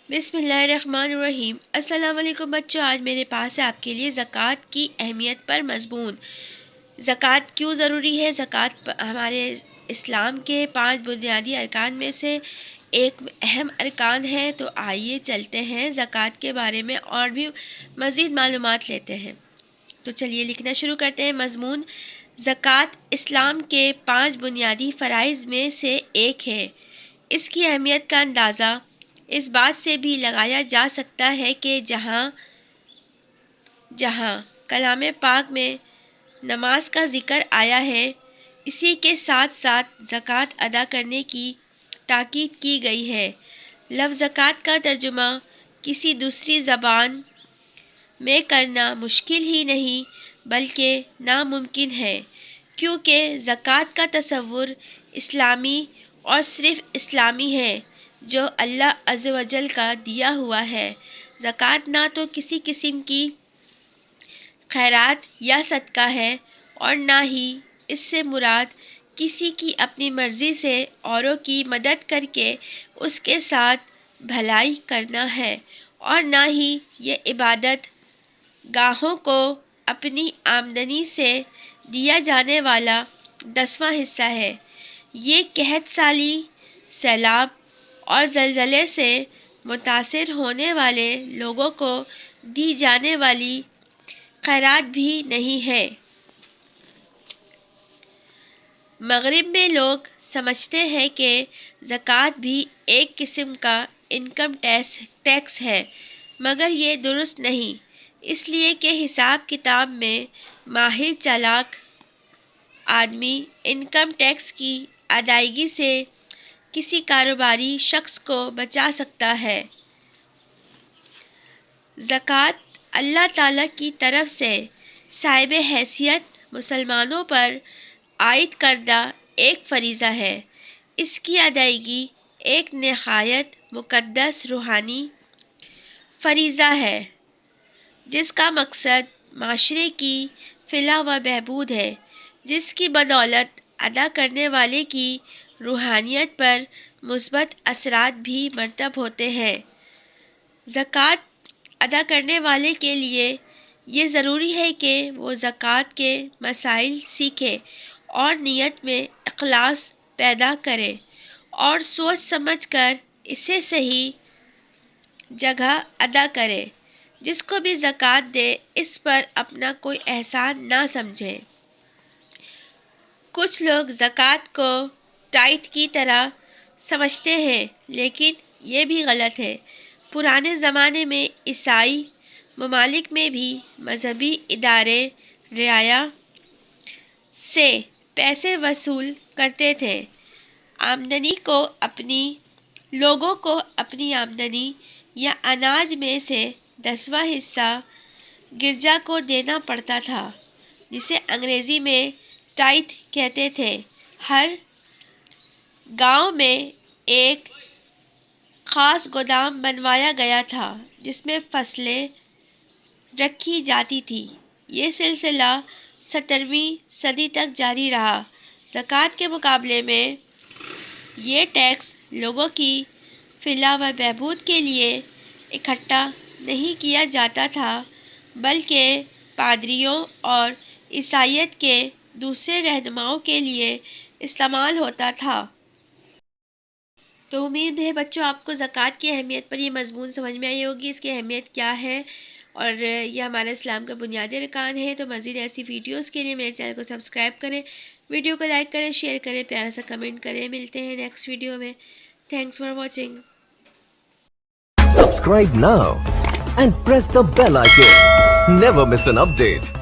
بسم اللہ الرحمن الرحیم۔ السلام علیکم بچوں، آج میرے پاس ہے آپ کے لیے زکوٰۃ کی اہمیت پر مضمون۔ زکوٰۃ کیوں ضروری ہے؟ زکوٰۃ ہمارے اسلام کے 5 بنیادی ارکان میں سے ایک اہم ارکان ہے۔ تو آئیے چلتے ہیں زکوٰۃ کے بارے میں اور بھی مزید معلومات لیتے ہیں۔ تو چلیے لکھنا شروع کرتے ہیں۔ مضمون: زکوٰۃ اسلام کے 5 بنیادی فرائض میں سے ایک ہے۔ اس کی اہمیت کا اندازہ اس بات سے بھی لگایا جا سکتا ہے کہ جہاں کلام پاک میں نماز کا ذکر آیا ہے، اسی کے ساتھ ساتھ زکوٰۃ ادا کرنے کی تاکید کی گئی ہے۔ لفظ زکوٰۃ کا ترجمہ کسی دوسری زبان میں کرنا مشکل ہی نہیں بلکہ ناممکن ہے، کیونکہ زکوٰۃ کا تصور اسلامی اور صرف اسلامی ہے، جو اللہ عز و جل کا دیا ہوا ہے۔ زکوٰۃ نہ تو کسی قسم کی خیرات یا صدقہ ہے اور نہ ہی اس سے مراد کسی کی اپنی مرضی سے اوروں کی مدد کر کے اس کے ساتھ بھلائی کرنا ہے، اور نہ ہی یہ عبادت گاہوں کو اپنی آمدنی سے دیا جانے والا 10واں حصہ ہے۔ یہ قحط سالی، سیلاب اور زلزلے سے متاثر ہونے والے لوگوں کو دی جانے والی خیرات بھی نہیں ہے۔ مغرب میں لوگ سمجھتے ہیں کہ زکوٰۃ بھی ایک قسم کا انکم ٹیکس ہے، مگر یہ درست نہیں، اس لیے کہ حساب کتاب میں ماہر چالاک آدمی انکم ٹیکس کی ادائیگی سے کسی کاروباری شخص کو بچا سکتا ہے۔ زکوٰۃ اللہ تعالیٰ کی طرف سے صاحب حیثیت مسلمانوں پر عائد کردہ ایک فریضہ ہے۔ اس کی ادائیگی ایک نہایت مقدس روحانی فریضہ ہے، جس کا مقصد معاشرے کی فلاح و بہبود ہے، جس کی بدولت ادا کرنے والے کی روحانیت پر مثبت اثرات بھی مرتب ہوتے ہیں۔ زکوٰۃ ادا کرنے والے کے لیے یہ ضروری ہے کہ وہ زکوٰۃ کے مسائل سیکھے اور نیت میں اخلاص پیدا کرے اور سوچ سمجھ کر اسے صحیح جگہ ادا کرے۔ جس کو بھی زکوٰۃ دے اس پر اپنا کوئی احسان نہ سمجھے۔ کچھ لوگ زکوٰۃ کو ٹائٹ کی طرح سمجھتے ہیں، لیکن یہ بھی غلط ہے۔ پرانے زمانے میں عیسائی ممالک میں بھی مذہبی ادارے رعایا سے پیسے وصول کرتے تھے۔ لوگوں کو اپنی آمدنی یا اناج میں سے 10واں حصہ گرجا کو دینا پڑتا تھا، جسے انگریزی میں ٹائتھ کہتے تھے۔ ہر گاؤں میں ایک خاص گودام بنوایا گیا تھا جس میں فصلیں رکھی جاتی تھیں۔ یہ سلسلہ 17ویں صدی تک جاری رہا۔ زکوٰۃ کے مقابلے میں یہ ٹیکس لوگوں کی فلاح و بہبود کے لیے اکٹھا نہیں کیا جاتا تھا، بلکہ پادریوں اور عیسائیت کے دوسرے رہنماؤں کے لیے استعمال ہوتا تھا۔ تو امید ہے بچوں آپ کو زکوٰۃ کی اہمیت پر یہ مضمون سمجھ میں آئی ہوگی، اس کی اہمیت کیا ہے، اور یہ ہمارے اسلام کا بنیادی ارکان ہے۔ تو مزید ایسی ویڈیوز کے لیے میرے چینل کو سبسکرائب کریں، ویڈیو کو لائک کریں، شیئر کریں، پیارا سا کمنٹ کریں۔ ملتے ہیں نیکسٹ ویڈیو میں۔ Thanks for watching. Subscribe now and press the bell icon. Never miss an update.